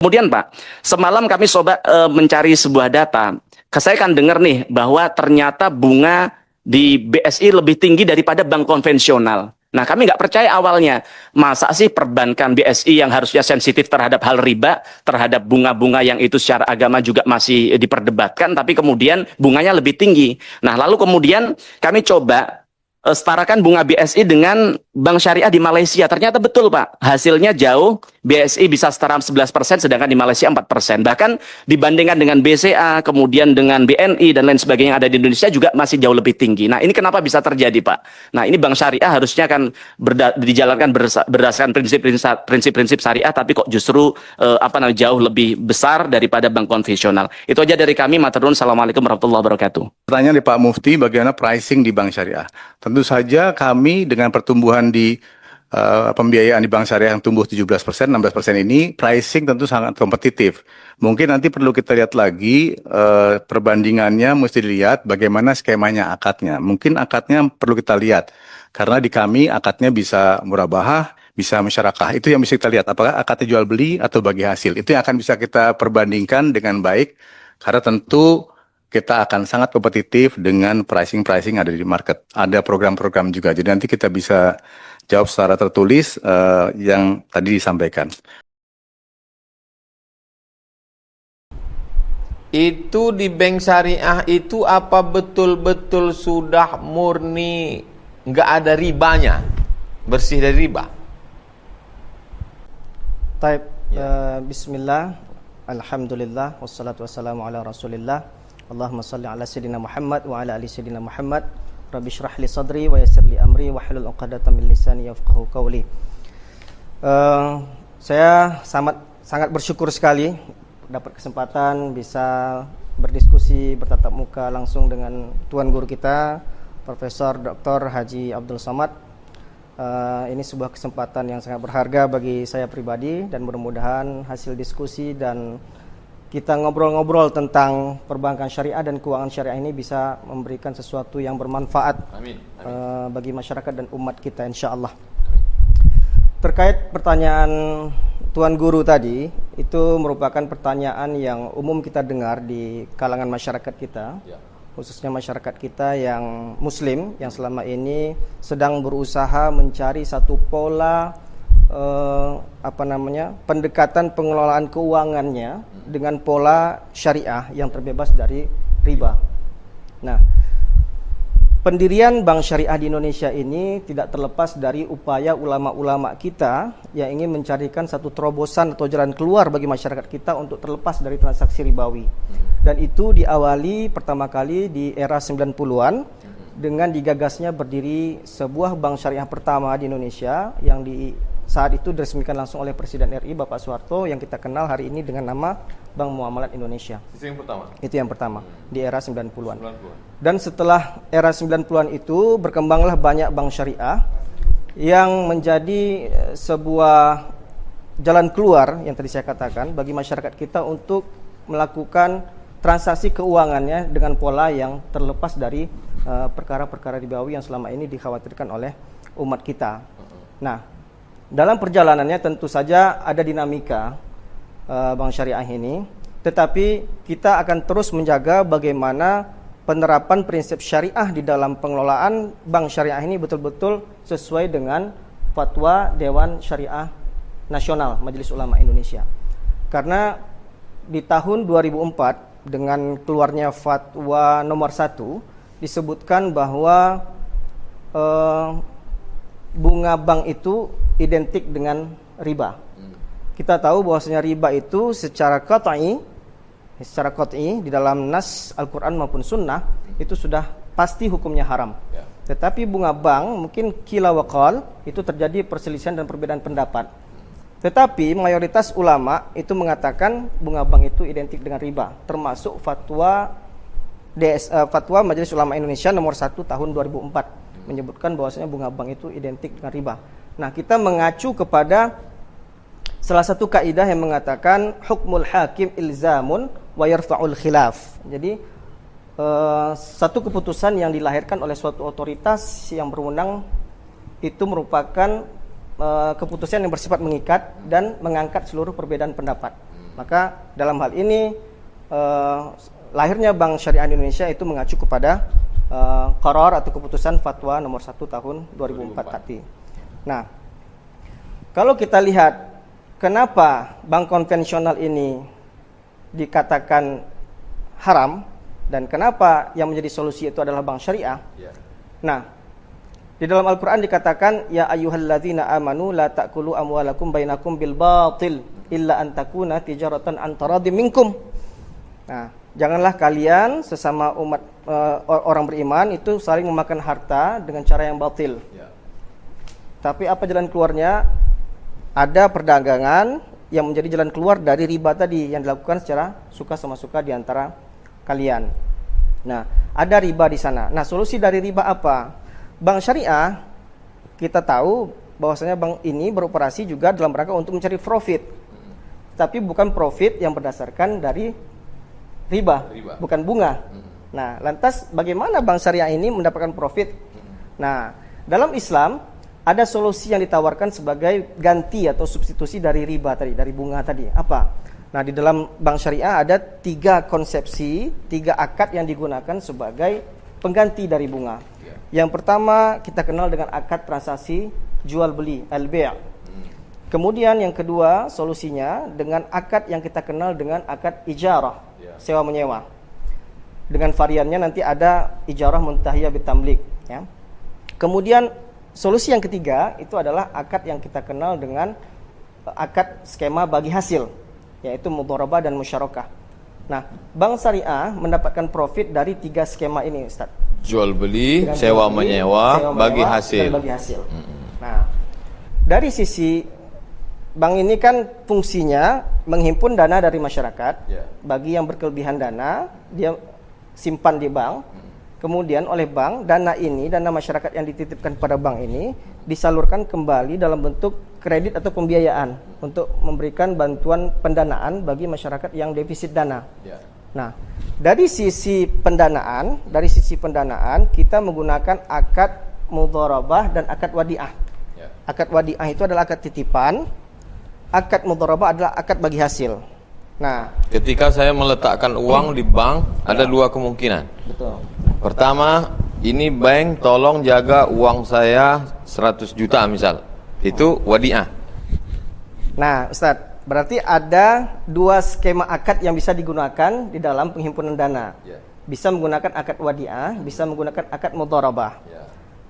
Kemudian Pak, semalam kami coba mencari sebuah data. Saya kan dengar nih bahwa ternyata bunga di BSI lebih tinggi daripada bank konvensional. Nah, kami nggak percaya awalnya. Masa sih perbankan BSI yang harusnya sensitif terhadap hal riba, terhadap bunga-bunga yang itu secara agama juga masih diperdebatkan, tapi kemudian bunganya lebih tinggi. Nah, lalu kemudian kami coba setarakan bunga BSI dengan bank syariah di Malaysia. Ternyata betul Pak, hasilnya jauh. BSI bisa setara 11%, sedangkan di Malaysia 4%. Bahkan dibandingkan dengan BCA, kemudian dengan BNI, dan lain sebagainya yang ada di Indonesia juga masih jauh lebih tinggi. Nah, ini kenapa bisa terjadi Pak? Nah, ini bank syariah harusnya kan dijalankan berdasarkan prinsip-prinsip syariah, tapi kok justru jauh lebih besar daripada bank konvensional. Itu aja dari kami. Matur nuwun. Assalamualaikum warahmatullahi wabarakatuh. Pertanyaan dari Pak Mufti, bagaimana pricing di bank syariah? Tentu saja kami dengan pertumbuhan di pembiayaan di bank syariah yang tumbuh 17%, 16% ini, pricing tentu sangat kompetitif. Mungkin nanti perlu kita lihat lagi perbandingannya, mesti dilihat bagaimana skemanya akadnya. Mungkin akadnya perlu kita lihat, karena di kami akadnya bisa murabahah, bisa musyarakah. Itu yang bisa kita lihat, apakah akadnya jual beli atau bagi hasil. Itu yang akan bisa kita perbandingkan dengan baik, karena tentu kita akan sangat kompetitif dengan pricing-pricing ada di market. Ada program-program juga. Jadi nanti kita bisa jawab secara tertulis yang tadi disampaikan. Itu di bank syariah itu apa betul-betul sudah murni nggak ada ribanya, bersih dari riba? Taib, bismillah, alhamdulillah, wassalatu wassalamu ala rasulillah. Allahumma salli ala sayyidina Muhammad wa ala ali sayyidina Muhammad. Rabbi syrah li sadri wa yassir li amri wa hlul 'uqdatam min lisani yafqahu qawli. Saya sangat bersyukur sekali dapat kesempatan bisa berdiskusi bertatap muka langsung dengan tuan guru kita Profesor Dr. Haji Abdul Somad. Ini sebuah kesempatan yang sangat berharga bagi saya pribadi, dan mudah-mudahan hasil diskusi dan kita ngobrol-ngobrol tentang perbankan syariah dan keuangan syariah ini bisa memberikan sesuatu yang bermanfaat. Amin. Bagi masyarakat dan umat kita, insya-Allah. Terkait pertanyaan Tuan Guru tadi, itu merupakan pertanyaan yang umum kita dengar di kalangan masyarakat kita, khususnya masyarakat kita yang Muslim, yang selama ini sedang berusaha mencari satu pola pendekatan pengelolaan keuangannya dengan pola syariah yang terbebas dari riba. Nah, pendirian bank syariah di Indonesia ini tidak terlepas dari upaya ulama-ulama kita yang ingin mencarikan satu terobosan atau jalan keluar bagi masyarakat kita untuk terlepas dari transaksi ribawi. Dan itu diawali pertama kali di era 90-an dengan digagasnya berdiri sebuah bank syariah pertama di Indonesia yang saat itu diresmikan langsung oleh Presiden RI Bapak Soeharto, yang kita kenal hari ini dengan nama Bank Muamalat Indonesia. Itu yang pertama? Itu yang pertama, di era 90-an. Dan setelah era 90-an itu berkembanglah banyak bank syariah yang menjadi sebuah jalan keluar yang tadi saya katakan bagi masyarakat kita untuk melakukan transaksi keuangannya dengan pola yang terlepas dari perkara-perkara ribawi yang selama ini dikhawatirkan oleh umat kita. Nah, dalam perjalanannya tentu saja ada dinamika bank syariah ini, tetapi kita akan terus menjaga bagaimana penerapan prinsip syariah di dalam pengelolaan bank syariah ini betul-betul sesuai dengan fatwa Dewan Syariah Nasional Majelis Ulama Indonesia. Karena di tahun 2004 dengan keluarnya fatwa nomor 1 disebutkan bahwa bunga bank itu identik dengan riba. Kita tahu bahwasanya riba itu secara qat'i di dalam nas Al-Quran maupun Sunnah itu sudah pasti hukumnya haram. Tetapi bunga bank mungkin qila wa qal, itu terjadi perselisihan dan perbedaan pendapat. Tetapi mayoritas ulama itu mengatakan bunga bank itu identik dengan riba, termasuk fatwa Majelis Ulama Indonesia nomor 1 tahun 2004 menyebutkan bahwasanya bunga bank itu identik dengan riba. Nah, kita mengacu kepada salah satu kaidah yang mengatakan hukmul hakim ilzamun wa yarfa'ul khilaf. Jadi satu keputusan yang dilahirkan oleh suatu otoritas yang berwenang itu merupakan keputusan yang bersifat mengikat dan mengangkat seluruh perbedaan pendapat. Maka dalam hal ini lahirnya Bank Syariah Indonesia itu mengacu kepada Qaror atau keputusan Fatwa nomor 1 tahun 2004 tadi. Nah, kalau kita lihat kenapa bank konvensional ini dikatakan haram dan kenapa yang menjadi solusi itu adalah bank syariah. Nah, di dalam Al-Quran dikatakan, ya ayyuhalladzina amanu la ta'kulu amwalakum bainakum bil batil illa an takuna tijaratan an taradim minkum. Nah, janganlah kalian sesama umat orang beriman itu saling memakan harta dengan cara yang batil. Tapi apa jalan keluarnya? Ada perdagangan yang menjadi jalan keluar dari riba tadi yang dilakukan secara suka sama suka di antara kalian. Nah, ada riba di sana. Nah, solusi dari riba apa? Bank syariah, kita tahu bahwasanya bank ini beroperasi juga dalam rangka untuk mencari profit. Tapi bukan profit yang berdasarkan dari riba. Bukan bunga. Nah, lantas bagaimana bank syariah ini mendapatkan profit? Nah, dalam Islam ada solusi yang ditawarkan sebagai ganti atau substitusi dari riba tadi, dari bunga tadi. Apa? Nah, di dalam bank syariah ada 3 konsepsi, 3 akad yang digunakan sebagai pengganti dari bunga. Yang pertama kita kenal dengan akad transaksi jual beli, al-bay'. Kemudian yang kedua solusinya dengan akad yang kita kenal dengan akad ijarah, sewa menyewa. Dengan variannya nanti ada ijarah muntahiyah bitamlik, ya. Kemudian solusi yang ketiga itu adalah akad yang kita kenal dengan akad skema bagi hasil, yaitu mudharabah dan musyarakah. Nah, bank syariah mendapatkan profit dari 3 skema ini, Ustaz. Jual beli, Dengan sewa jual beli, menyewa, sewa bagi menyewa, hasil. dan bagi hasil. Nah, dari sisi bank ini kan fungsinya menghimpun dana dari masyarakat. Bagi yang berkelebihan dana, dia simpan di bank. Kemudian oleh bank, dana ini, dana masyarakat yang dititipkan pada bank ini disalurkan kembali dalam bentuk kredit atau pembiayaan untuk memberikan bantuan pendanaan bagi masyarakat yang defisit dana. Nah, dari sisi pendanaan, kita menggunakan akad mudharabah dan akad wadi'ah. Akad wadi'ah itu adalah akad titipan, akad mudharabah adalah akad bagi hasil. Nah, Ketika saya meletakkan uang di bank, ada 2 kemungkinan. betul. Pertama, ini bank tolong jaga uang saya 100 juta misal. Itu wadi'ah. Nah, Ustadz, berarti ada 2 skema akad yang bisa digunakan di dalam penghimpunan dana. Bisa menggunakan akad wadi'ah, bisa menggunakan akad mudharabah.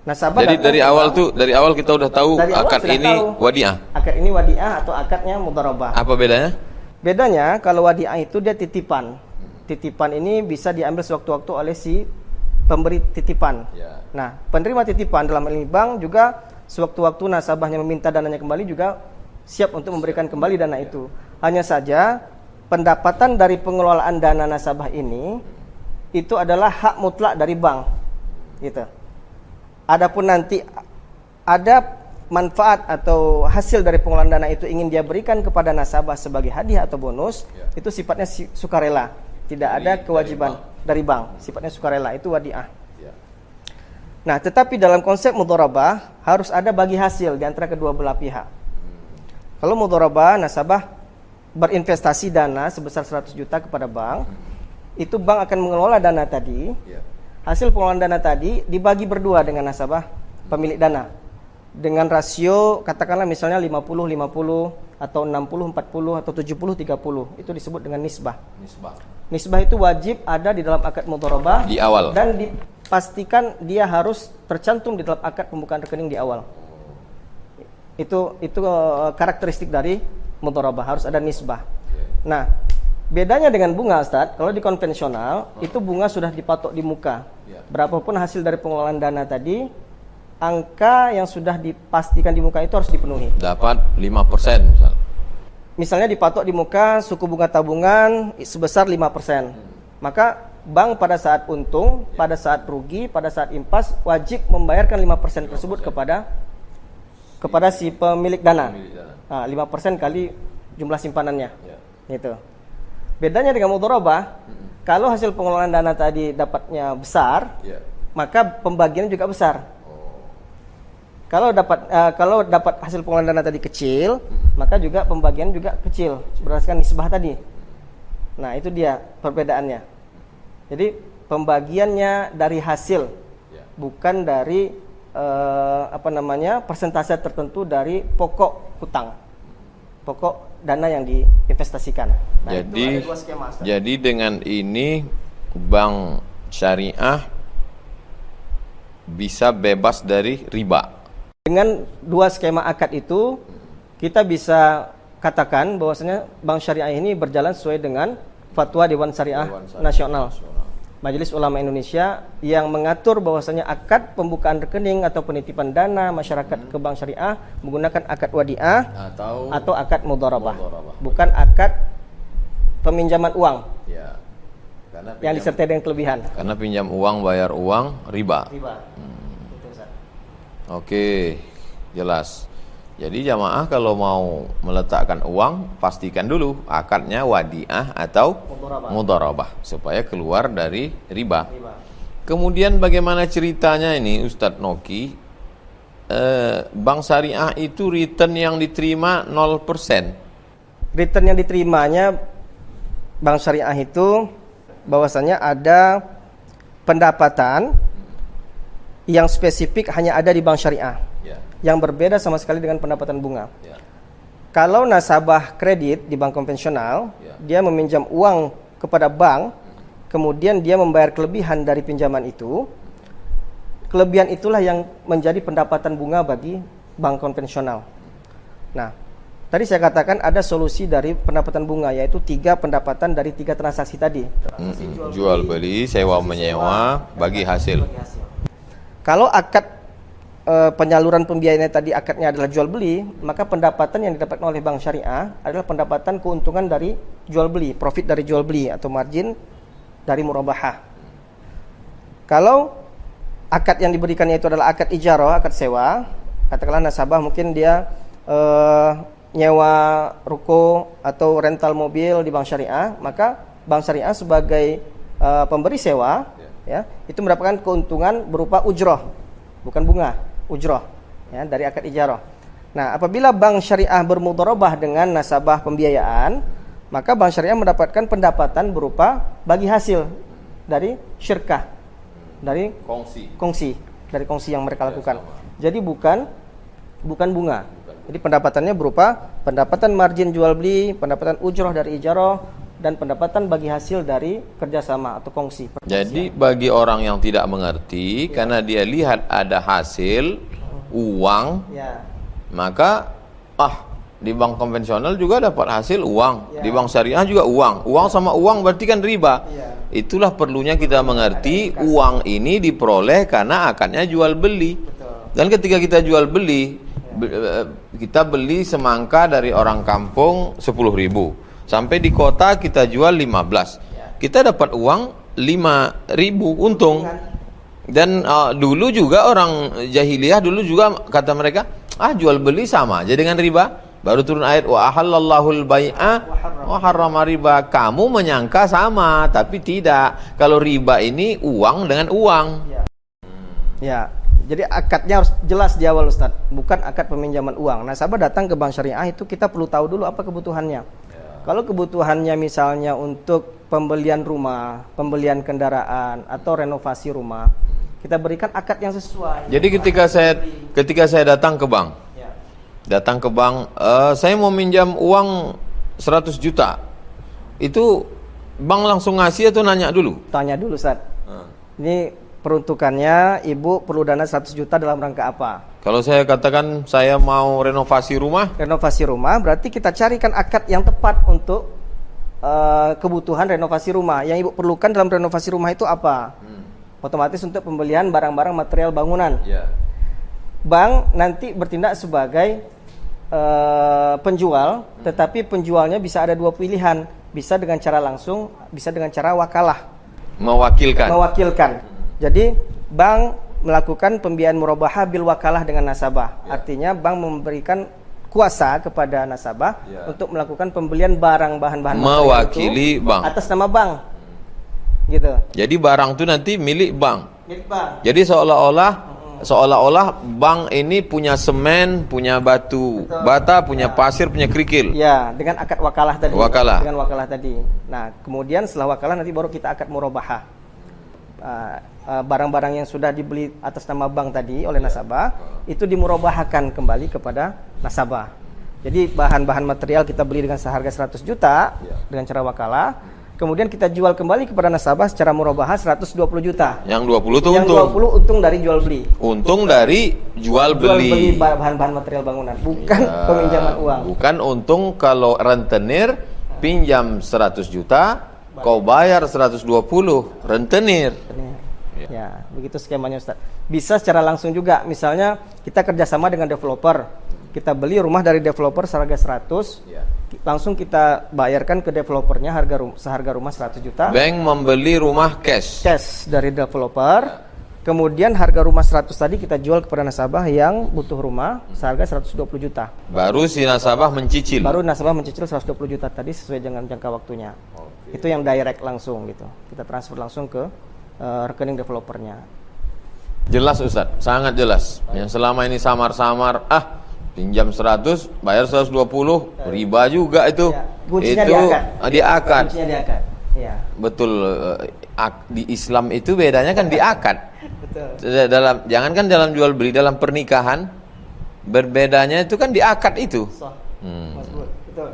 Nasabah Jadi dari awal kita udah tahu Dari awal akad sudah ini tahu. wadi'ah. Akad ini wadi'ah atau akadnya mudharabah. Apa bedanya? Bedanya kalau wadi'ah itu dia titipan. Titipan ini bisa diambil sewaktu-waktu oleh si pemberi titipan. Nah, penerima titipan dalam hal ini bank juga sewaktu-waktu nasabahnya meminta dananya kembali juga siap untuk memberikan kembali dana itu. Hanya saja pendapatan dari pengelolaan dana nasabah ini itu adalah hak mutlak dari bank. Gitu. Adapun nanti ada manfaat atau hasil dari pengelolaan dana itu ingin dia berikan kepada nasabah sebagai hadiah atau bonus, itu sifatnya sukarela. Tidak ada kewajiban dari bank. Sifatnya sukarela, itu wadi'ah. Nah, tetapi dalam konsep mudharabah harus ada bagi hasil di antara kedua belah pihak. Kalau mudharabah, nasabah berinvestasi dana sebesar 100 juta kepada bank, itu bank akan mengelola dana tadi. Hasil pengelolaan dana tadi dibagi berdua dengan nasabah pemilik dana. Dengan rasio katakanlah misalnya 50-50 atau 60-40 atau 70-30. Itu disebut dengan nisbah. Nisbah itu wajib ada di dalam akad mudharabah Di awal. dan dipastikan dia harus tercantum di dalam akad pembukaan rekening di awal. Itu karakteristik dari mudharabah, harus ada nisbah. Nah, bedanya dengan bunga, Ustaz, kalau di konvensional itu bunga sudah dipatok di muka. Berapapun hasil dari pengelolaan dana tadi, angka yang sudah dipastikan di muka itu harus dipenuhi. Dapat 5% misal. Misalnya dipatok di muka suku bunga tabungan sebesar 5%. Maka bank pada saat untung, pada saat rugi, pada saat impas wajib membayarkan 5% tersebut kepada si pemilik dana. Nah, 5% kali jumlah simpanannya. Gitu. Bedanya dengan mudharabah, kalau hasil pengelolaan dana tadi dapatnya besar, maka pembagiannya juga besar. Kalau dapat hasil pengolahan dana tadi kecil, maka juga pembagian juga kecil berdasarkan nisbah tadi. Nah, itu dia perbedaannya. Jadi pembagiannya dari hasil, bukan dari persentase tertentu dari pokok hutang, pokok dana yang diinvestasikan. Nah, Jadi, itu ada 2 skema, Ustaz. jadi dengan ini bank syariah bisa bebas dari riba. Dengan 2 skema akad itu, kita bisa katakan bahwasanya bank syariah ini berjalan sesuai dengan fatwa Dewan Syariah Nasional, Majelis Ulama Indonesia, yang mengatur bahwasanya akad pembukaan rekening atau penitipan dana masyarakat ke bank syariah menggunakan akad wadiah atau akad mudharabah, bukan akad peminjaman uang Ya. Karena yang disertai dengan kelebihan. karena pinjam uang bayar uang riba. Oke, jelas. Jadi jamaah kalau mau meletakkan uang, pastikan dulu akadnya wadiah atau mudharabah supaya keluar dari riba. Kemudian bagaimana ceritanya ini Ustadz Noki? Bank syariah itu return yang diterima 0%. Return yang diterimanya bank syariah itu bahwasanya ada pendapatan yang spesifik hanya ada di bank syariah, yang berbeda sama sekali dengan pendapatan bunga. Kalau nasabah kredit di bank konvensional, dia meminjam uang kepada bank, kemudian dia membayar kelebihan dari pinjaman itu. Kelebihan itulah yang menjadi pendapatan bunga bagi bank konvensional. Nah, tadi saya katakan ada solusi dari pendapatan bunga, yaitu 3 pendapatan dari 3 transaksi tadi. Jual beli, sewa menyewa, bagi hasil. Kalau akad penyaluran pembiayaannya tadi akadnya adalah jual beli, maka pendapatan yang didapatkan oleh bank syariah adalah pendapatan keuntungan dari jual beli, profit dari jual beli atau margin dari murabahah. Kalau akad yang diberikannya itu adalah akad ijarah, akad sewa, katakanlah nasabah mungkin dia nyewa ruko atau rental mobil di bank syariah, maka bank syariah sebagai pemberi sewa itu mendapatkan keuntungan berupa ujroh, bukan bunga, ujroh dari akad ijarah. Nah, apabila bank syariah bermudharabah dengan nasabah pembiayaan, maka bank syariah mendapatkan pendapatan berupa bagi hasil dari syirkah, dari kongsi dari kongsi yang mereka lakukan. Jadi bukan bunga. Jadi pendapatannya berupa pendapatan margin jual beli, pendapatan ujroh dari ijarah, dan pendapatan bagi hasil dari kerjasama atau kongsi. Jadi bagi orang yang tidak mengerti, karena dia lihat ada hasil uang, maka di bank konvensional juga dapat hasil uang, di bank syariah juga uang. Uang sama uang berarti kan riba. Itulah perlunya kita mengerti uang ini diperoleh karena akadnya jual beli. Dan ketika kita jual beli, kita beli semangka dari orang kampung 10.000. Sampai di kota kita jual 15. Kita dapat uang 5.000 untung. Dan dulu juga orang jahiliyah dulu juga kata mereka, jual beli sama aja dengan riba. Baru turun ayat wa ahallallahul bai'a wa harrama riba. Kamu menyangka sama, tapi tidak. Kalau riba ini uang dengan uang. Ya. Jadi akadnya harus jelas di awal, Ustaz. Bukan akad peminjaman uang. Nasabah datang ke bank syariah itu kita perlu tahu dulu apa kebutuhannya. Kalau kebutuhannya misalnya untuk pembelian rumah, pembelian kendaraan atau renovasi rumah, kita berikan akad yang sesuai. Jadi ketika saya datang ke bank, saya mau minjam uang 100 juta. Itu bank langsung ngasih atau nanya dulu? Tanya dulu, Ustaz. Ini peruntukannya, ibu perlu dana 100 juta dalam rangka apa? Kalau saya katakan saya mau renovasi rumah, berarti kita carikan akad yang tepat untuk kebutuhan renovasi rumah. Yang ibu perlukan dalam renovasi rumah itu apa? Otomatis untuk pembelian barang-barang material bangunan. Bank nanti bertindak sebagai penjual, tetapi penjualnya bisa ada 2 pilihan. Bisa dengan cara langsung, bisa dengan cara wakalah. Mewakilkan. Jadi bank melakukan pembiayaan murabahah bil wakalah dengan nasabah. Artinya bank memberikan kuasa kepada nasabah untuk melakukan pembelian barang bahan-bahan mewakili bank atas nama bank. Gitu. Jadi barang itu nanti milik bank. Jadi seolah-olah seolah-olah bank ini punya semen, punya batu bata, punya pasir, punya kerikil. Ya, dengan akad wakalah tadi. Wakalah. Dengan wakalah tadi. Nah, kemudian setelah wakalah nanti baru kita akad murabahah. Barang-barang yang sudah dibeli atas nama bank tadi oleh nasabah itu dimurabahahkan kembali kepada nasabah. Jadi bahan-bahan material kita beli dengan seharga 100 juta dengan cara wakalah. Kemudian kita jual kembali kepada nasabah secara murabahah 120 juta. Yang 20 itu Yang untung. 20 untung dari jual beli. Untung dari jual beli. Bahan-bahan material bangunan, bukan peminjaman uang. Bukan untung kalau rentenir pinjam 100 juta, kau bayar 120 rentenir. Ya, begitu skemanya Ustaz. Bisa secara langsung juga, misalnya kita kerjasama dengan developer, kita beli rumah dari developer seharga 100, langsung kita bayarkan ke developernya seharga rumah 100 juta. Bank membeli rumah cash. Cash dari developer, kemudian harga rumah 100 tadi kita jual kepada nasabah yang butuh rumah seharga 120 juta. Baru si nasabah mencicil. Baru nasabah mencicil 120 juta tadi sesuai dengan jangka waktunya. Itu yang direct langsung gitu. Kita transfer langsung ke rekening developernya. Jelas Ustaz, sangat jelas. Yang selama ini samar-samar, pinjam 100, bayar 120, riba juga itu. Ya, kuncinya itu di akad. di akad. Kuncinya di akad. Ya. Betul, di Islam itu bedanya kan di akad. Betul. Jangankan dalam jual beli, dalam pernikahan berbedanya itu kan di akad itu. Mazbut. Betul.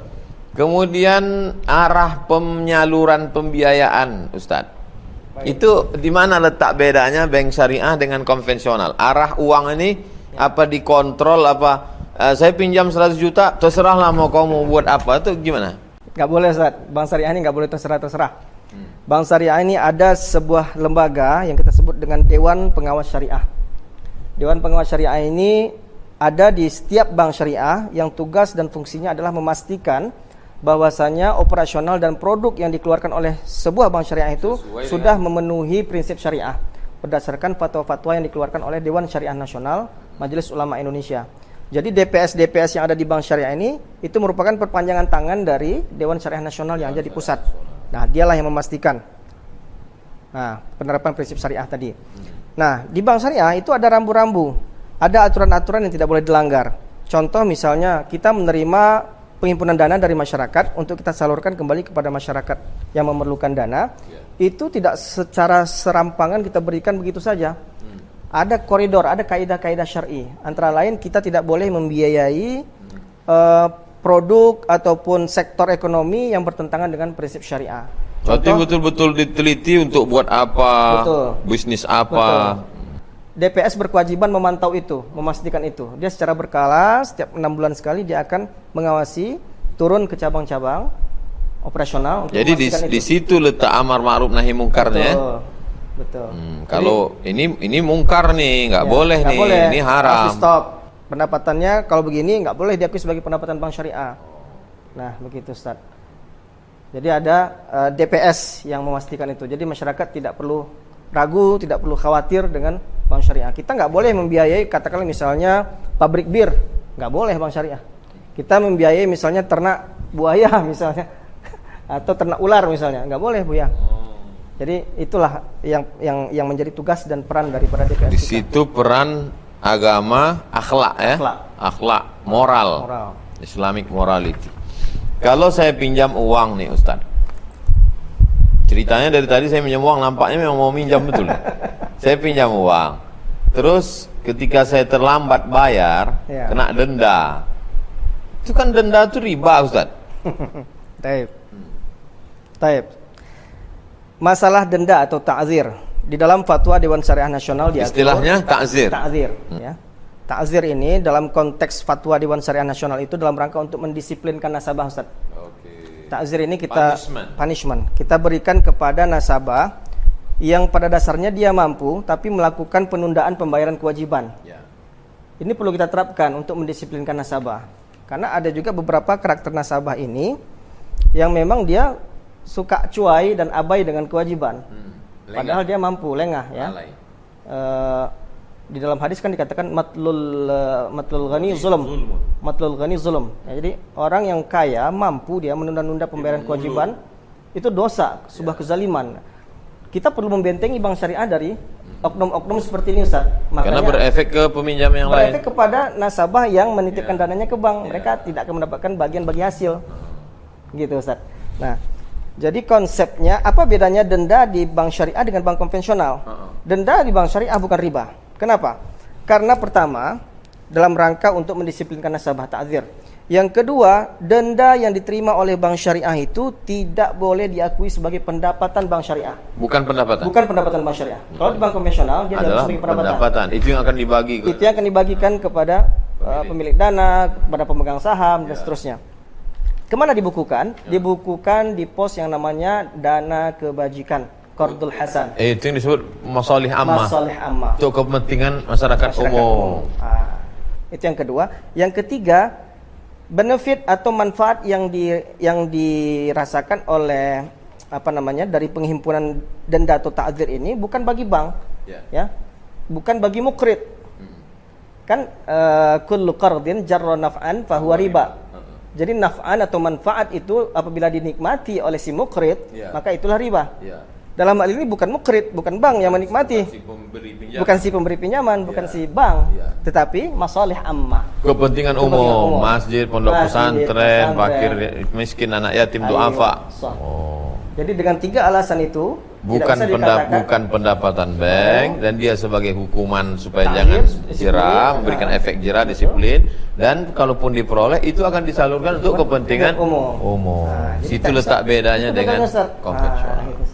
Kemudian arah penyaluran pembiayaan, Ustadz. Itu di mana letak bedanya bank syariah dengan konvensional? Arah uang ini apa dikontrol, apa saya pinjam 100 juta, terserahlah mau kamu buat apa, itu gimana? Nggak boleh Ustaz, bank syariah ini nggak boleh terserah-terserah. Bank syariah ini ada sebuah lembaga yang kita sebut dengan Dewan Pengawas Syariah. Dewan Pengawas Syariah ini ada di setiap bank syariah yang tugas dan fungsinya adalah memastikan bahwasanya operasional dan produk yang dikeluarkan oleh sebuah bank syariah itu sudah memenuhi prinsip syariah berdasarkan fatwa-fatwa yang dikeluarkan oleh Dewan Syariah Nasional Majelis Ulama Indonesia. Jadi DPS yang ada di bank syariah ini itu merupakan perpanjangan tangan dari Dewan Syariah Nasional yang ada di pusat. Nah, dialah yang memastikan penerapan prinsip syariah tadi. Nah, di bank syariah itu ada rambu-rambu, ada aturan-aturan yang tidak boleh dilanggar. Contoh misalnya kita menerima penghimpunan dana dari masyarakat untuk kita salurkan kembali kepada masyarakat yang memerlukan dana, itu tidak secara serampangan kita berikan begitu saja. Ada koridor, ada kaidah-kaidah syar'i. Antara lain kita tidak boleh membiayai produk ataupun sektor ekonomi yang bertentangan dengan prinsip syariah. Berarti betul-betul diteliti untuk buat apa, bisnis apa. Betul. DPS berkewajiban memantau itu, memastikan itu. Dia secara berkala, setiap 6 bulan sekali dia akan mengawasi, turun ke cabang-cabang operasional. Jadi di situ letak amar ma'ruf nahi mungkarnya. Betul. Kalau ini mungkar nih, nggak boleh nih, ini haram. Harus stop. Pendapatannya kalau begini nggak boleh diakui sebagai pendapatan bank syariah. Nah, begitu Ustaz. Jadi ada DPS yang memastikan itu. Jadi masyarakat tidak perlu ragu, tidak perlu khawatir dengan bank syariah. Kita nggak boleh membiayai, katakanlah misalnya pabrik bir, nggak boleh bank syariah. Kita membiayai misalnya ternak buaya misalnya, atau ternak ular misalnya, nggak boleh Bu ya. Jadi itulah yang menjadi tugas dan peran daripada DPS. Di situ peran agama, akhlak ya, akhlak, moral, Islamic morality. Kalau saya pinjam uang nih Ustaz, ceritanya dari tadi saya pinjam uang, nampaknya memang mau minjam betul. Saya pinjam uang, terus ketika saya terlambat bayar, kena denda. Itu kan denda itu riba Ustaz. Taib. Masalah denda atau ta'zir di dalam fatwa Dewan Syariah Nasional diatur. Istilahnya ta'zir. Ya. Ta'zir ini dalam konteks fatwa Dewan Syariah Nasional itu dalam rangka untuk mendisiplinkan nasabah Ustaz. Ta'zir ini kita punishment. Kita berikan kepada nasabah yang pada dasarnya dia mampu tapi melakukan penundaan pembayaran kewajiban. Ini perlu kita terapkan untuk mendisiplinkan nasabah. Karena ada juga beberapa karakter nasabah ini yang memang dia suka cuai dan abai dengan kewajiban. Padahal dia mampu, lengah ya. Di dalam hadis kan dikatakan matlul ghani zulm. Matlul ghani zulm. Ya, jadi orang yang kaya mampu dia menunda-nunda pembayaran kewajiban, itu dosa, sebuah kezaliman. Kita perlu membentengi bank syariah dari oknum-oknum seperti ini Ustaz. Karena berefek ke peminjam yang lain. berefek kepada nasabah yang menitipkan dananya ke bank. Mereka tidak akan mendapatkan bagian bagi hasil. Gitu Ustaz. Nah, jadi konsepnya apa bedanya denda di bank syariah dengan bank konvensional? Denda di bank syariah bukan riba. Kenapa? Karena pertama, dalam rangka untuk mendisiplinkan nasabah ta'zir. Yang kedua, denda yang diterima oleh bank syariah itu tidak boleh diakui sebagai pendapatan bank syariah. Bukan pendapatan. Bukan pendapatan bank syariah. Kalau di bank konvensional dia dianggap Adalah sebagai pendapatan. pendapatan. Itu yang akan dibagi ke. Itu yang akan dibagikan kepada pemilik dana, kepada pemegang saham dan seterusnya. Kemana dibukukan? Dibukukan di pos yang namanya dana kebajikan, Qardul Hasan. Itu yang disebut masalih ammah. Masalih ammah. Untuk kepentingan masyarakat umum. Itu yang kedua. Yang ketiga, benefit atau manfaat yang dirasakan oleh dari penghimpunan denda atau ta'zir ini bukan bagi bank, ya, bukan bagi mukrid. Kan kullu qardin jarra naf'an fahuwa riba. Jadi naf'an atau manfaat itu apabila dinikmati oleh si mukrid, maka itulah riba. Dalam hal ini bukan mukrid, bukan bank yang menikmati, bukan si pemberi pinjaman, bukan si bank, tetapi masalih ammah. Kepentingan umum, masjid, pondok pesantren, fakir miskin, anak yatim, duafa. Jadi dengan tiga alasan itu bukan pendapatan bank, dan dia sebagai hukuman supaya jangan jerah, memberikan efek jerah, disiplin, dan kalaupun diperoleh itu akan disalurkan untuk kepentingan umum. Situ letak bedanya dengan konvensional.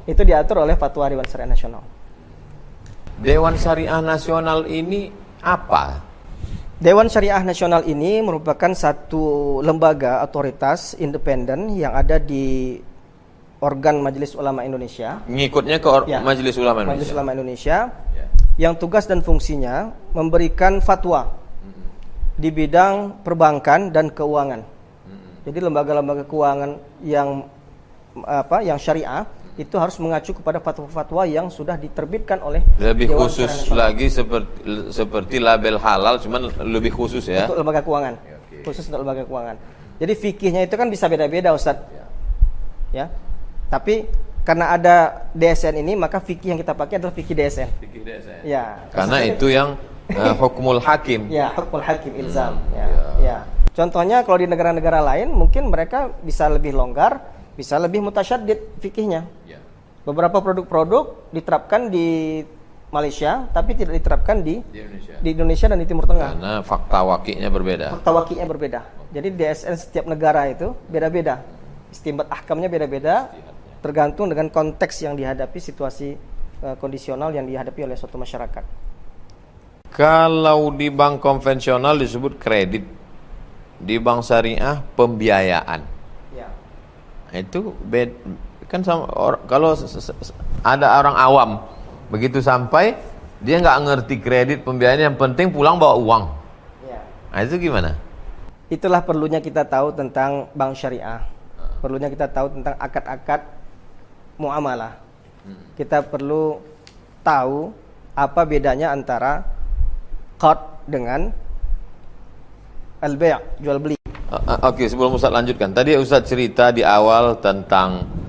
Itu diatur oleh Fatwa Dewan Syariah Nasional. Dewan Syariah Nasional ini apa? Dewan Syariah Nasional ini merupakan satu lembaga otoritas independen yang ada di organ Majelis Ulama Indonesia. Ngikutnya ke Majelis Ulama Indonesia. Majelis Ulama Indonesia yang tugas dan fungsinya memberikan fatwa di bidang perbankan dan keuangan. Jadi lembaga-lembaga keuangan yang syariah itu harus mengacu kepada fatwa-fatwa yang sudah diterbitkan oleh lebih Dewan khusus Syariah lagi seperti label halal, cuman lebih khusus ya untuk lembaga keuangan. Khusus untuk lembaga keuangan. Jadi fikihnya itu kan bisa beda-beda Ustaz. Ya. Tapi karena ada DSN ini, maka fikih yang kita pakai adalah fikih DSN. Fikih DSN. Ya. Karena itu yang hukmul hakim. Ya, hukmul hakim ilzam. Ya. Contohnya kalau di negara-negara lain mungkin mereka bisa lebih longgar, bisa lebih mutasyaddid fikihnya. Beberapa produk-produk diterapkan di Malaysia tapi tidak diterapkan di Indonesia dan di Timur Tengah. Karena fakta wakiknya berbeda. Fakta wakiknya berbeda. Jadi DSN setiap negara itu beda-beda. Istimbat ahkamnya beda-beda tergantung dengan konteks yang dihadapi, situasi kondisional yang dihadapi oleh suatu masyarakat. Kalau di bank konvensional disebut kredit, di bank syariah pembiayaan. Ya. Itu kan sama kalau ada orang awam begitu sampai dia nggak ngerti kredit pembiayaan, yang penting pulang bawa uang. Ya. Nah, itu gimana? Itulah perlunya kita tahu tentang bank syariah. Perlunya kita tahu tentang akad-akad muamalah. Kita perlu tahu apa bedanya antara qard dengan al-bay', jual beli. Oke, sebelum Ustaz lanjutkan. Tadi Ustaz cerita di awal tentang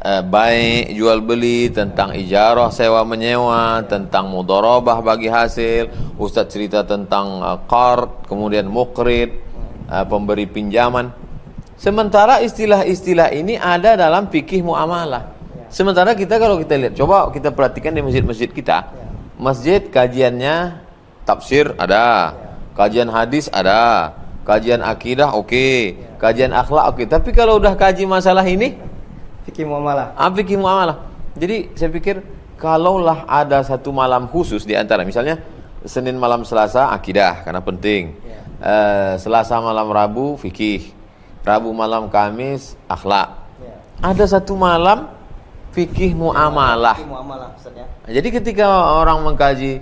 baik jual beli, tentang ijarah sewa menyewa, tentang mudharabah bagi hasil. Ustaz cerita tentang qard, kemudian muqrid, pemberi pinjaman. Sementara istilah-istilah ini ada dalam fikih muamalah. Sementara kalau kita lihat, coba kita perhatikan di masjid-masjid kita. Masjid kajiannya tafsir ada, kajian hadis ada, kajian akidah oke, kajian akhlak oke. Tapi kalau udah kaji masalah ini, Fikih muamalah. fikih muamalah. Jadi saya pikir kalaulah ada satu malam khusus di antara, misalnya Senin malam Selasa akidah karena penting, Selasa malam Rabu fikih, Rabu malam Kamis akhlak. Ada satu malam fikih muamalah. Fikih muamalah, Ustaz ya. Jadi ketika orang mengkaji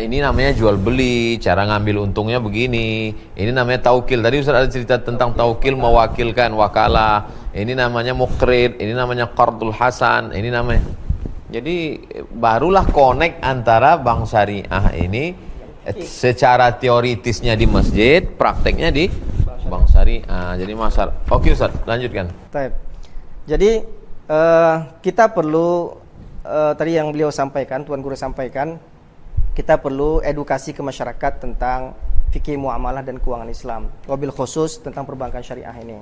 ini namanya jual beli, cara ngambil untungnya begini. Ini namanya taukil. Tadi Ustaz ada cerita tentang taukil, mewakilkan, wakalah. Ini namanya muqrid, ini namanya qardul hasan, ini namanya. Jadi barulah connect antara bank syariah ini secara teoritisnya di masjid, prakteknya di bank syariah. Jadi masalah. Oke Ustaz, lanjutkan. Baik. Jadi kita perlu tadi yang beliau sampaikan, Tuan Guru sampaikan, kita perlu edukasi ke masyarakat tentang fikih muamalah dan keuangan Islam, wabil khusus tentang perbankan syariah ini.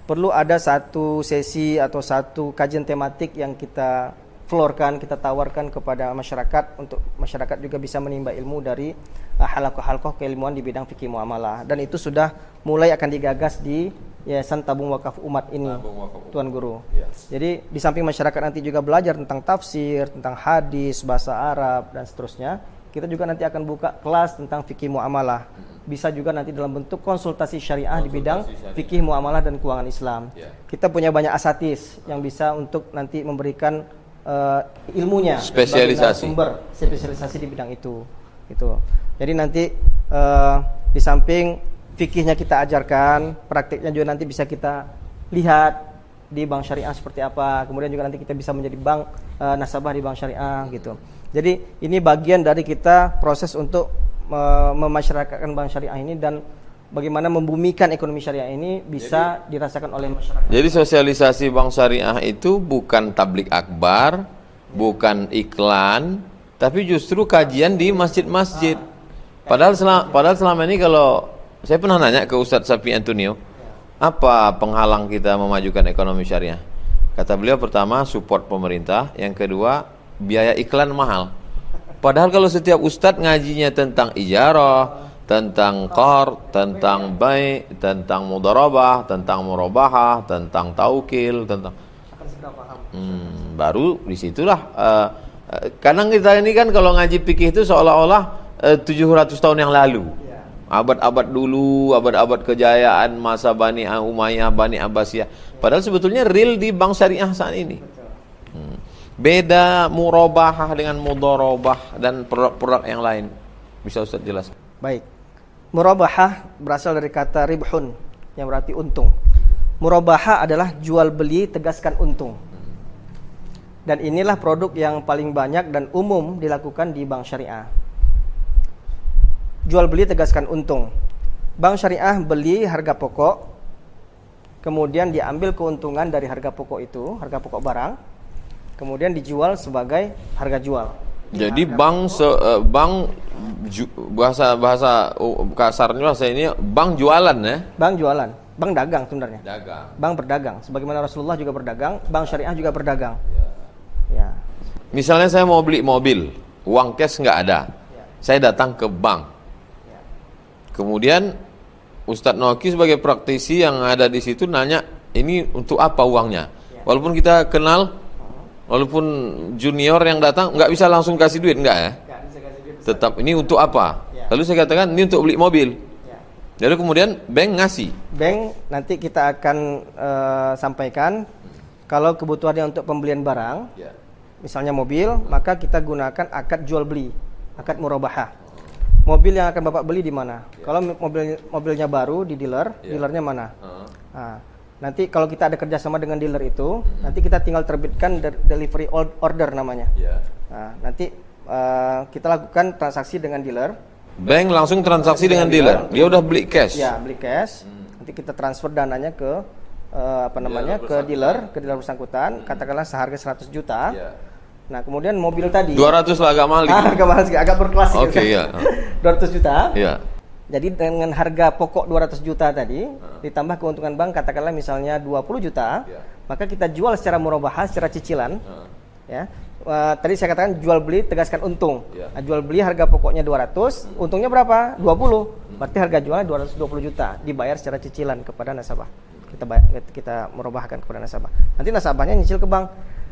Perlu ada satu sesi atau satu kajian tematik yang kita florkan, kita tawarkan kepada masyarakat untuk masyarakat juga bisa menimba ilmu dari halaqah-halaqah keilmuan di bidang fikih muamalah, dan itu sudah mulai akan digagas di Yayasan Tabung Wakaf Umat ini, Tuan Guru. Jadi di samping masyarakat nanti juga belajar tentang tafsir, tentang hadis, bahasa Arab dan seterusnya, kita juga nanti akan buka kelas tentang fikih muamalah. Bisa juga nanti dalam bentuk konsultasi syariah di bidang fikih muamalah dan keuangan Islam. Kita punya banyak asatis yang bisa untuk nanti memberikan ilmunya, Spesialisasi. sumber spesialisasi di bidang itu. Gitu. Jadi nanti di samping fikihnya kita ajarkan, praktiknya juga nanti bisa kita lihat di bank syariah seperti apa. Kemudian juga nanti kita bisa menjadi bank nasabah di bank syariah gitu. Jadi ini bagian dari kita proses untuk memasyarakatkan bank syariah ini, dan bagaimana membumikan ekonomi syariah ini bisa dirasakan oleh masyarakat. Jadi sosialisasi bank syariah itu bukan tablik akbar, bukan iklan, tapi justru kajian di masjid-masjid. Padahal selama ini kalau saya pernah nanya ke Ustadz Safi Antonio, apa penghalang kita memajukan ekonomi syariah? Kata beliau, pertama support pemerintah, yang kedua biaya iklan mahal. Padahal kalau setiap ustadz ngajinya tentang ijarah, tentang qard, tentang bai', tentang mudarabah, tentang murabahah, tentang taukil, tentang baru disitulah kadang kita ini kan kalau ngaji fikih itu seolah-olah 700 tahun yang lalu, abad-abad dulu, abad-abad kejayaan masa Bani Umayyah, Bani Abbasiyah. Padahal sebetulnya real di bank syariah saat ini. Beda murabahah dengan mudharabah dan produk-produk yang lain. Bisa Ustaz jelaskan? Baik. Murabahah berasal dari kata ribhun, yang berarti untung. Murabahah adalah jual beli tegaskan untung. Dan inilah produk yang paling banyak dan umum dilakukan di bank syariah. Jual beli tegaskan untung. Bank syariah beli harga pokok, kemudian diambil keuntungan dari harga pokok itu, harga pokok barang, kemudian dijual sebagai harga jual. Jadi bank bahasa kasarnya bahasa ini bank jualan ya. Bank jualan, bank dagang sebenarnya. Dagang. Bank berdagang, sebagaimana Rasulullah juga berdagang, bank syariah juga berdagang. Ya. Misalnya saya mau beli mobil, uang cash nggak ada. Saya datang ke bank. Kemudian Ustadz Noki sebagai praktisi yang ada di situ nanya, ini untuk apa uangnya? Walaupun kita kenal, walaupun junior yang datang nggak bisa langsung kasih duit, nggak ya? Tetap ini untuk apa? Lalu saya katakan ini untuk beli mobil. Lalu kemudian bank ngasih. Bank nanti kita akan sampaikan kalau kebutuhannya untuk pembelian barang, misalnya mobil, maka kita gunakan akad jual beli, akad murabahah. Mobil yang akan Bapak beli di mana? Kalau mobilnya baru di dealer, dealernya mana? Nah, nanti kalau kita ada kerjasama dengan dealer itu, nanti kita tinggal terbitkan delivery order namanya. Nah, nanti kita lakukan transaksi dengan dealer. Bank langsung transaksi dengan dealer. Dia udah beli cash. Ya, beli cash. Nanti kita transfer dananya ke ke dealer bersangkutan. Katakanlah seharga 100 juta. Nah, kemudian mobil tadi 200 lah, agak mahal dikit. agak mahal sedikit, agak berkelas. Oke, ya. 200 juta. Ya. Jadi dengan harga pokok 200 juta tadi, ditambah keuntungan bank katakanlah misalnya 20 juta, maka kita jual secara murabahah, secara cicilan. Ya. Tadi saya katakan jual beli tegaskan untung. Nah, jual beli harga pokoknya 200, untungnya berapa? 20. Berarti harga jualnya 220 juta, dibayar secara cicilan kepada nasabah. Kita murabahkan kepada nasabah. Nanti nasabahnya nyicil ke bank.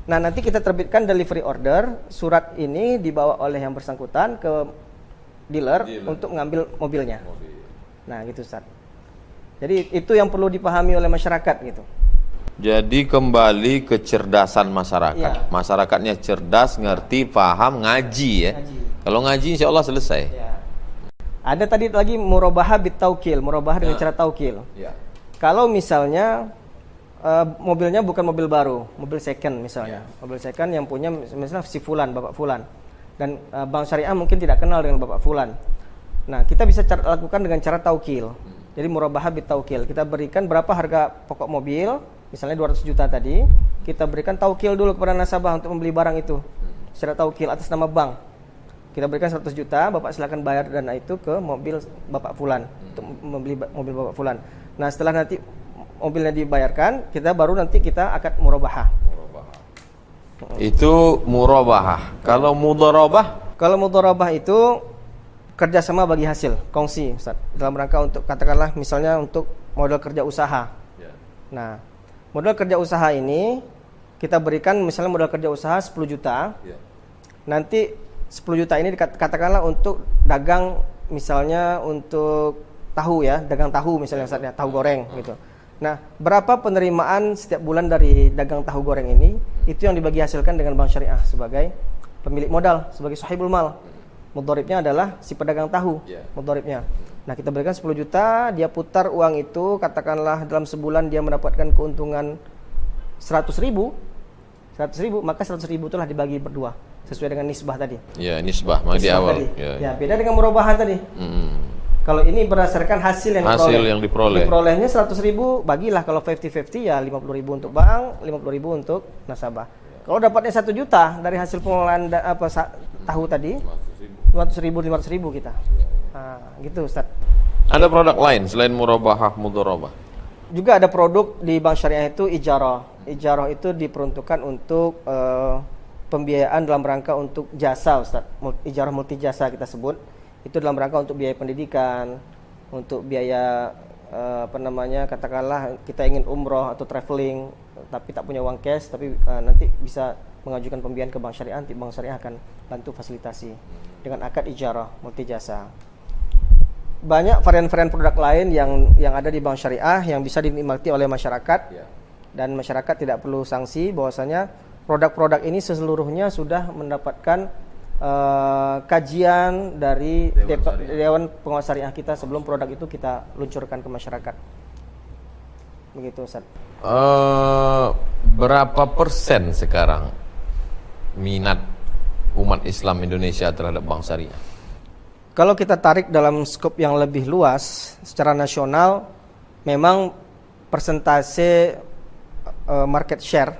Nah, nanti kita terbitkan delivery order, surat ini dibawa oleh yang bersangkutan ke dealer untuk mengambil mobilnya. Nah, gitu Ustaz. Jadi itu yang perlu dipahami oleh masyarakat gitu. Jadi kembali kecerdasan masyarakat. Masyarakatnya cerdas, ngerti, paham, ngaji ya. Kalau ngaji insya Allah selesai. Ada tadi lagi murabahah bitaukil, murabahah dengan cara taukil. Kalau misalnya mobilnya bukan mobil baru, mobil second misalnya. Mobil second yang punya misalnya si Fulan, Bapak Fulan. Dan bank syariah mungkin tidak kenal dengan Bapak Fulan. Nah, kita bisa lakukan dengan cara taukil. Jadi murabahah bitaukil. Kita berikan berapa harga pokok mobil, misalnya 200 juta tadi, kita berikan taukil dulu kepada nasabah untuk membeli barang itu. secara taukil atas nama bank. Kita berikan 100 juta, Bapak silakan bayar dana itu ke mobil Bapak Fulan untuk membeli mobil Bapak Fulan. Nah, setelah nanti mobilnya dibayarkan, kita akad murabahah. Itu murabahah. Kalau mudharabah, Kalau mudharabah itu kerjasama bagi hasil, kongsi, Ustaz. Dalam rangka untuk katakanlah misalnya untuk modal kerja usaha. Nah, modal kerja usaha ini kita berikan misalnya modal kerja usaha 10 juta. Nanti 10 juta ini katakanlah untuk dagang, misalnya untuk tahu ya, dagang tahu misalnya Ustaz ya, tahu goreng gitu. Nah, berapa penerimaan setiap bulan dari dagang tahu goreng ini, itu yang dibagi hasilkan dengan Bank Syariah sebagai pemilik modal, sebagai sahibul mal. Mudharibnya adalah si pedagang tahu, mudharibnya. Nah, kita berikan 10 juta, dia putar uang itu, katakanlah dalam sebulan dia mendapatkan keuntungan 100 ribu, maka 100 ribu itulah dibagi berdua, sesuai dengan nisbah tadi. ya nisbah di Nisbah awal. tadi. Ya, beda dengan murabahan tadi. Kalau ini berdasarkan hasil yang diperoleh. Diperolehnya 100 ribu, bagilah kalau 50-50 ya 50 ribu untuk bank, 50 ribu untuk nasabah. Kalau dapatnya 1 juta dari hasil pengelolaan tahu tadi, 500 ribu kita. Nah, gitu Ustaz. Ada produk lain selain murabahah, mudharabah? Juga ada produk di Bank Syariah itu ijarah. Ijarah itu diperuntukkan untuk pembiayaan dalam rangka untuk jasa, Ustaz. Ijarah multi jasa kita sebut. Itu dalam rangka untuk biaya pendidikan, untuk biaya katakanlah kita ingin umroh atau traveling tapi tak punya uang cash, tapi nanti bisa mengajukan pembiayaan ke Bank Syariah, nanti Bank Syariah akan bantu fasilitasi dengan akad ijarah multi jasa. Banyak varian-varian produk lain yang ada di Bank Syariah yang bisa dinikmati oleh masyarakat, dan masyarakat tidak perlu sanksi bahwasanya produk-produk ini seluruhnya sudah mendapatkan kajian dari Dewan Pengawas Syariah kita sebelum produk itu kita luncurkan ke masyarakat. Begitu Ustaz. Berapa persen sekarang minat umat Islam Indonesia terhadap bank syariah? Kalau kita tarik dalam skop yang lebih luas secara nasional, memang persentase market share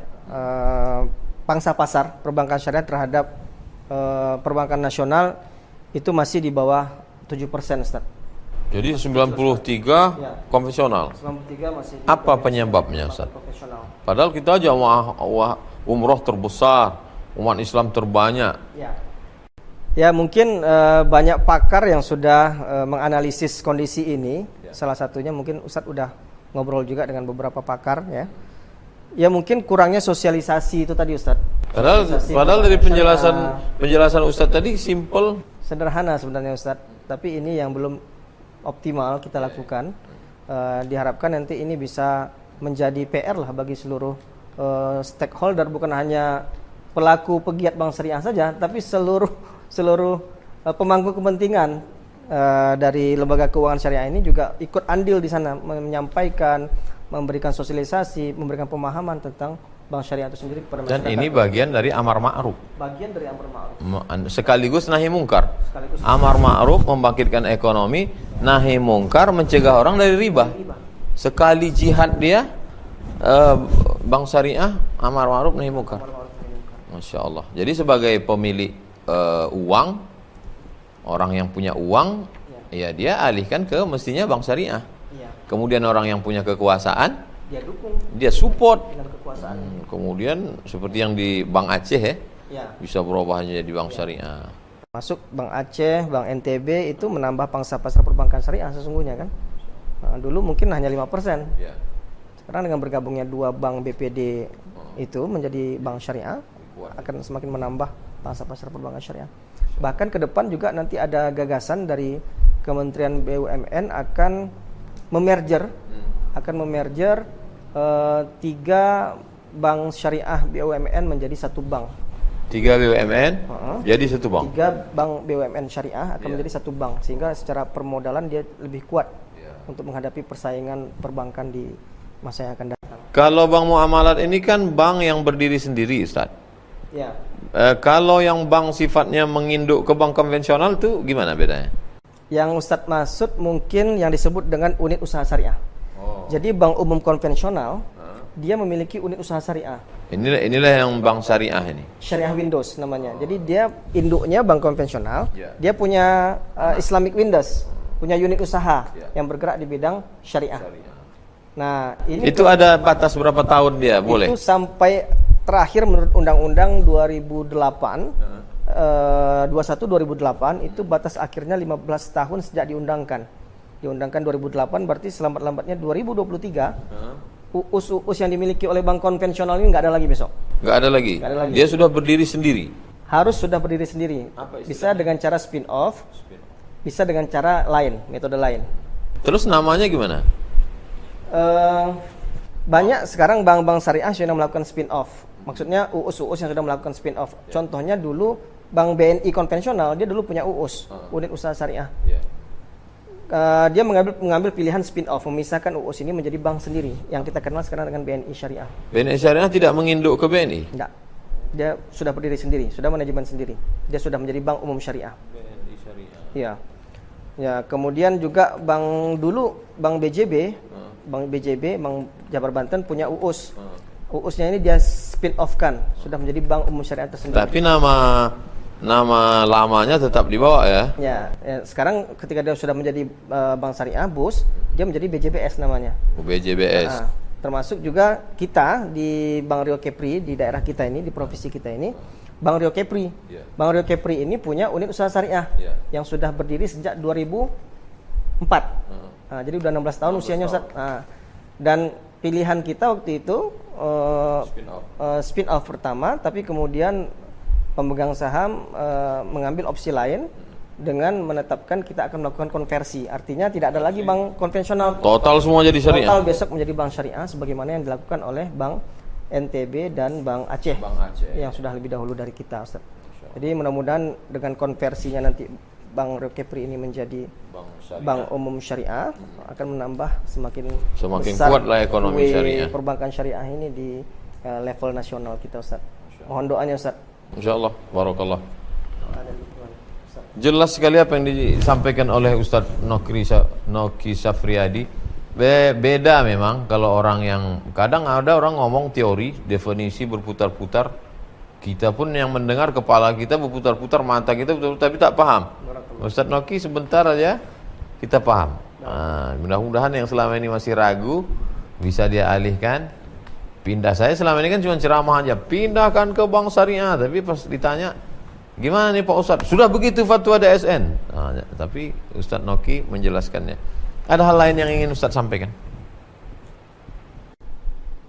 pangsa pasar perbankan syariah terhadap perbankan nasional itu masih di bawah 7%, Ustaz. Jadi 93 konvensional. 93 masih. Apa penyebabnya, Ustaz? Padahal kita aja umroh terbesar, umat Islam terbanyak. Ya mungkin banyak pakar yang sudah menganalisis kondisi ini. Salah satunya mungkin Ustadz udah ngobrol juga dengan beberapa pakar ya. Ya mungkin kurangnya sosialisasi itu tadi Ustadz. Padahal dari penjelasan Ustadz tadi simple, sederhana sebenarnya Ustadz. Tapi ini yang belum optimal kita lakukan. Diharapkan nanti ini bisa menjadi PR lah bagi seluruh stakeholder, bukan hanya pelaku pegiat bank syariah saja, tapi seluruh pemangku kepentingan dari lembaga keuangan syariah ini juga ikut andil di sana, menyampaikan, memberikan sosialisasi, memberikan pemahaman tentang bank syariah itu sendiri kepada masyarakat. Dan ini bagian dari amar ma'ruf. Bagian dari amar ma'ruf. Sekaligus nahi mungkar. Amar ma'ruf membangkitkan ekonomi, nahi mungkar mencegah orang dari riba. Sekali jihad dia bank syariah, amar ma'ruf nahi mungkar. Masya Allah. Jadi sebagai pemilik uang, orang yang punya uang, ya dia alihkan ke mestinya bank syariah. Kemudian orang yang punya kekuasaan, dia dukung, dia support dengan kekuasaan. Kemudian seperti yang di Bank Aceh bisa berubah jadi bank syariah. Masuk Bank Aceh, Bank NTB itu menambah pangsa pasar perbankan syariah sesungguhnya kan. Nah, dulu mungkin hanya 5%. Sekarang dengan bergabungnya dua bank BPD itu menjadi bank syariah, akan semakin menambah pangsa pasar perbankan syariah. Bahkan ke depan juga nanti ada gagasan dari Kementerian BUMN akan memerger 3 bank syariah BUMN menjadi satu bank. 3 BUMN jadi satu bank. 3 bank BUMN syariah akan menjadi satu bank, sehingga secara permodalan dia lebih kuat untuk menghadapi persaingan perbankan di masa yang akan datang. Kalau bank muamalat ini kan bank yang berdiri sendiri, Ustaz. Ya. Kalau yang bank sifatnya menginduk ke bank konvensional itu gimana bedanya? Yang Ustadz maksud mungkin yang disebut dengan unit usaha syariah. Jadi bank umum konvensional dia memiliki unit usaha syariah. Inilah yang bank syariah ini. Syariah Windows namanya. Jadi dia induknya bank konvensional, Ya. dia punya Islamic Windows, punya unit usaha yang bergerak di bidang syariah. Nah, ini Itu ada batas berapa tahun dia boleh? itu sampai terakhir menurut Undang-Undang 21 2008 itu batas akhirnya 15 tahun sejak diundangkan. Diundangkan 2008 berarti selambat-lambatnya 2023. UUS yang dimiliki oleh bank konvensional ini nggak ada lagi besok. Nggak ada lagi. Nggak ada lagi. Dia sudah berdiri sendiri. Harus sudah berdiri sendiri. Bisa dengan cara spin off, bisa dengan cara lain, metode lain. Terus namanya gimana? Banyak sekarang bank-bank syariah sudah melakukan spin off. Maksudnya UUS yang sudah melakukan spin off. Contohnya dulu bank BNI konvensional dia dulu punya UUS, unit usaha syariah. Dia mengambil pilihan spin off, memisahkan UUS ini menjadi bank sendiri yang kita kenal sekarang dengan BNI Syariah. BNI Syariah tidak menginduk ke BNI? Enggak. Dia sudah berdiri sendiri, sudah manajemen sendiri. Dia sudah menjadi bank umum syariah. BNI Syariah. Iya. Ya, kemudian juga bank BJB, Bank Jabar Banten punya UUS. UUS-nya ini dia spin off-kan, sudah menjadi bank umum syariah tersendiri. Tapi nama lamanya tetap dibawa ya? Ya, sekarang ketika dia sudah menjadi bank syariah, BUS, dia menjadi BJBS namanya. BJBS. Termasuk juga kita di Bank Rio Kepri di daerah kita ini, di provinsi kita ini, Bank Rio Kepri. Bank Rio Kepri ini punya unit usaha syariah yang sudah berdiri sejak 2004. Jadi udah 16 tahun usianya Ustaz. Dan pilihan kita waktu itu spin off pertama, tapi kemudian pemegang saham mengambil opsi lain dengan menetapkan kita akan melakukan konversi. Artinya tidak ada lagi bank konvensional. Total semua jadi syariah? Total besok menjadi bank syariah sebagaimana yang dilakukan oleh Bank NTB dan Bank Aceh, yang sudah lebih dahulu dari kita, Ustaz. Jadi mudah-mudahan dengan konversinya nanti Bank Rio Kepri ini menjadi bank umum syariah akan menambah semakin besar kuatlah ekonomi syariah. Perbankan syariah ini di level nasional kita, Ustaz. Mohon doanya, Ustaz. Insyaallah, barakallah. Jelas sekali apa yang disampaikan oleh Ustaz Noki Safriyadi. Beda memang kalau orang yang kadang ada orang ngomong teori, definisi berputar-putar. Kita pun yang mendengar kepala kita berputar-putar, mata kita betul-betul tapi tak paham. Ustaz Noki sebentar aja kita paham. Mudah-mudahan yang selama ini masih ragu bisa dia alihkan. Pindah, saya selama ini kan cuma ceramah aja, pindahkan ke bank syariah, tapi pas ditanya gimana nih Pak Ustadz, sudah begitu fatwa DSN. Tapi Ustadz Noki menjelaskannya. Ada hal lain yang ingin Ustadz sampaikan?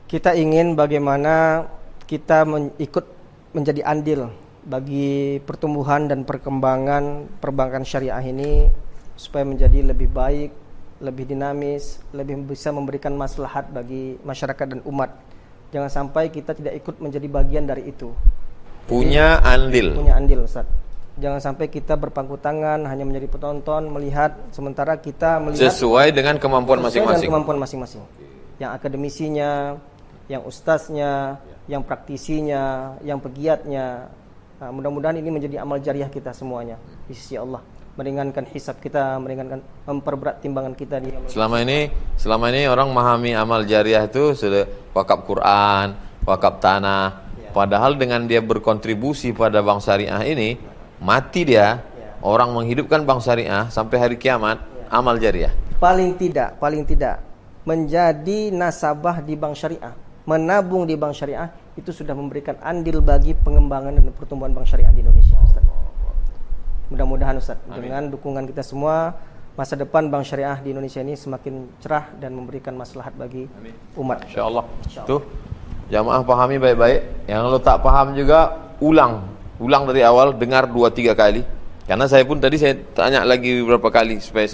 Kita ingin bagaimana kita ikut menjadi andil bagi pertumbuhan dan perkembangan perbankan syariah ini supaya menjadi lebih baik, lebih dinamis, lebih bisa memberikan maslahat bagi masyarakat dan umat. Jangan sampai kita tidak ikut menjadi bagian dari itu. Punya andil. Punya andil, Ustaz. Jangan sampai kita berpangku tangan hanya menjadi penonton, melihat sementara kita melihat sesuai dengan kemampuan masing-masing. Dengan kemampuan masing-masing. Yang akademisinya, yang ustaznya, yang praktisinya, yang pegiatnya. Mudah-mudahan ini menjadi amal jariah kita semuanya di sisi Allah. Meringankan hisab kita, memperberat timbangan kita di Selama ini orang memahami amal jariah itu sudah wakaf Quran, wakaf tanah. Padahal dengan dia berkontribusi pada bank syariah ini, mati dia, orang menghidupkan bank syariah sampai hari kiamat, amal jariah. Paling tidak menjadi nasabah di bank syariah, menabung di bank syariah itu sudah memberikan andil bagi pengembangan dan pertumbuhan bank syariah di Indonesia, Ustaz. Mudah-mudahan Ustaz, dengan dukungan kita semua, masa depan bank syariah di Indonesia ini semakin cerah dan memberikan maslahat bagi umat. Insyaallah. Tuh, jamaah pahami baik-baik. Yang lo tak paham juga ulang dari awal, dengar 2-3 kali. Karena saya pun tadi saya tanya lagi beberapa kali supaya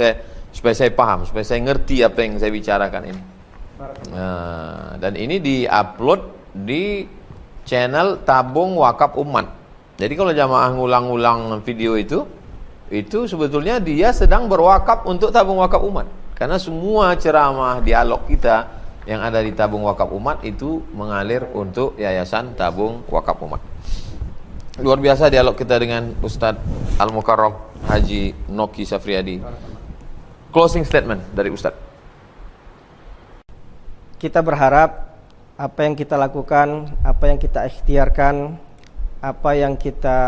saya paham, supaya saya ngerti apa yang saya bicarakan ini. Dan ini di-upload di channel Tabung Wakaf Umat. Jadi kalau jamaah ngulang-ngulang video itu sebetulnya dia sedang berwakaf untuk Tabung Wakaf Umat. Karena semua ceramah, dialog kita yang ada di Tabung Wakaf Umat itu mengalir untuk Yayasan Tabung Wakaf Umat. Luar biasa dialog kita dengan Ustadz Al-Mukarram Haji Noki Safriyadi. Closing statement dari Ustadz. Kita berharap apa yang kita lakukan, apa yang kita ikhtiarkan, apa yang kita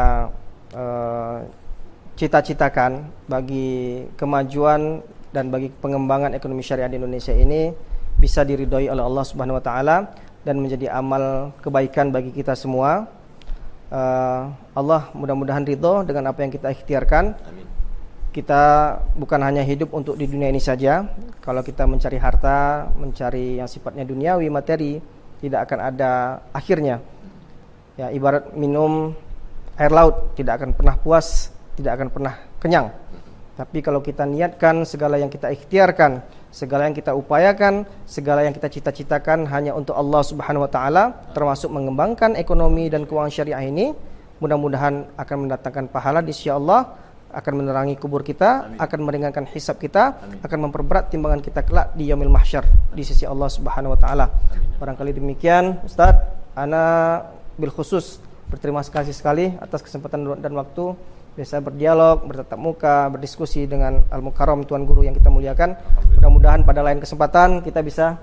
cita-citakan bagi kemajuan dan bagi pengembangan ekonomi syariah di Indonesia ini bisa diridhoi oleh Allah Subhanahu wa taala dan menjadi amal kebaikan bagi kita semua. Allah mudah-mudahan ridho dengan apa yang kita ikhtiarkan. Amin. Kita bukan hanya hidup untuk di dunia ini saja. Kalau kita mencari harta, mencari yang sifatnya duniawi, materi, tidak akan ada akhirnya. Ya, ibarat minum air laut, tidak akan pernah puas, tidak akan pernah kenyang. Tapi kalau kita niatkan segala yang kita ikhtiarkan, segala yang kita upayakan, segala yang kita cita-citakan hanya untuk Allah Subhanahu wa taala, termasuk mengembangkan ekonomi dan keuangan syariah ini, mudah-mudahan akan mendatangkan pahala di sisi Allah, akan menerangi kubur kita, akan meringankan hisab kita, akan memperberat timbangan kita kelak di yaumil mahsyar di sisi Allah Subhanahu wa taala. Barangkali demikian, Ustaz. Ana bil khusus berterima kasih sekali atas kesempatan dan waktu bisa berdialog, bertatap muka, berdiskusi dengan Al-Mukarram Tuan Guru yang kita muliakan. Mudah-mudahan pada lain kesempatan kita bisa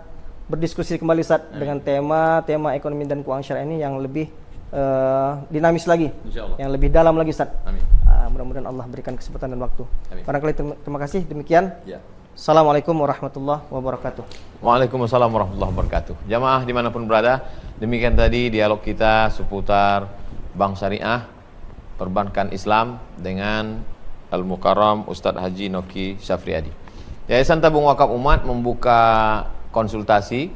berdiskusi kembali Ustaz dengan tema ekonomi dan keuangan syariah ini yang lebih dinamis lagi, Insyaallah. yang lebih dalam lagi Ustaz. Amin. Mudah-mudahan Allah berikan kesempatan dan waktu. Amin. Barangkali terima kasih. Demikian. Ya. Assalamualaikum warahmatullahi wabarakatuh. Waalaikumsalam warahmatullahi wabarakatuh. Jamaah dimanapun berada, demikian tadi dialog kita seputar Bank Syariah, Perbankan Islam dengan Al-Mukarram Ustadz Haji Noki Syafriadi. Yayasan Tabung Wakaf Umat membuka konsultasi.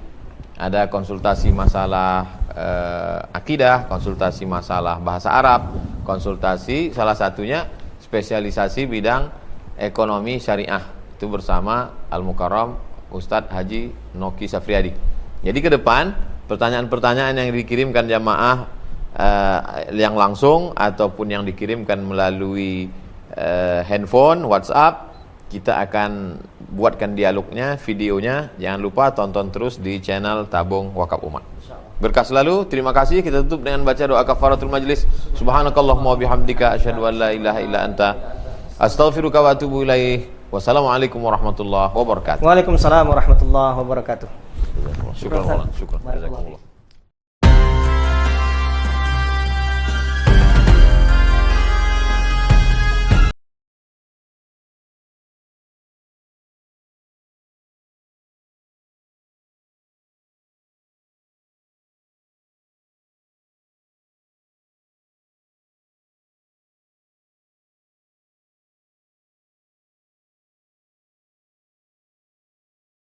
Ada konsultasi masalah akidah, konsultasi masalah bahasa Arab, konsultasi salah satunya spesialisasi bidang ekonomi syariah. Itu bersama Al-Mukarram Ustadz Haji Noki Syafriadi. Jadi ke depan pertanyaan-pertanyaan yang dikirimkan jamaah yang langsung ataupun yang dikirimkan melalui handphone, WhatsApp, kita akan buatkan dialognya, videonya. Jangan lupa tonton terus di channel Tabung Wakaf Umat. Berkah selalu. Terima kasih. Kita tutup dengan baca doa kafaratul majlis. Subhanakallahumma wabihamdika asyhadu an la ilaha illa anta astaghfiruka wa atubu ilaik. Wassalamualaikum warahmatullahi wabarakatuh. Waalaikumsalam warahmatullahi wabarakatuh. Syukran. Syukran. Jazakumullah.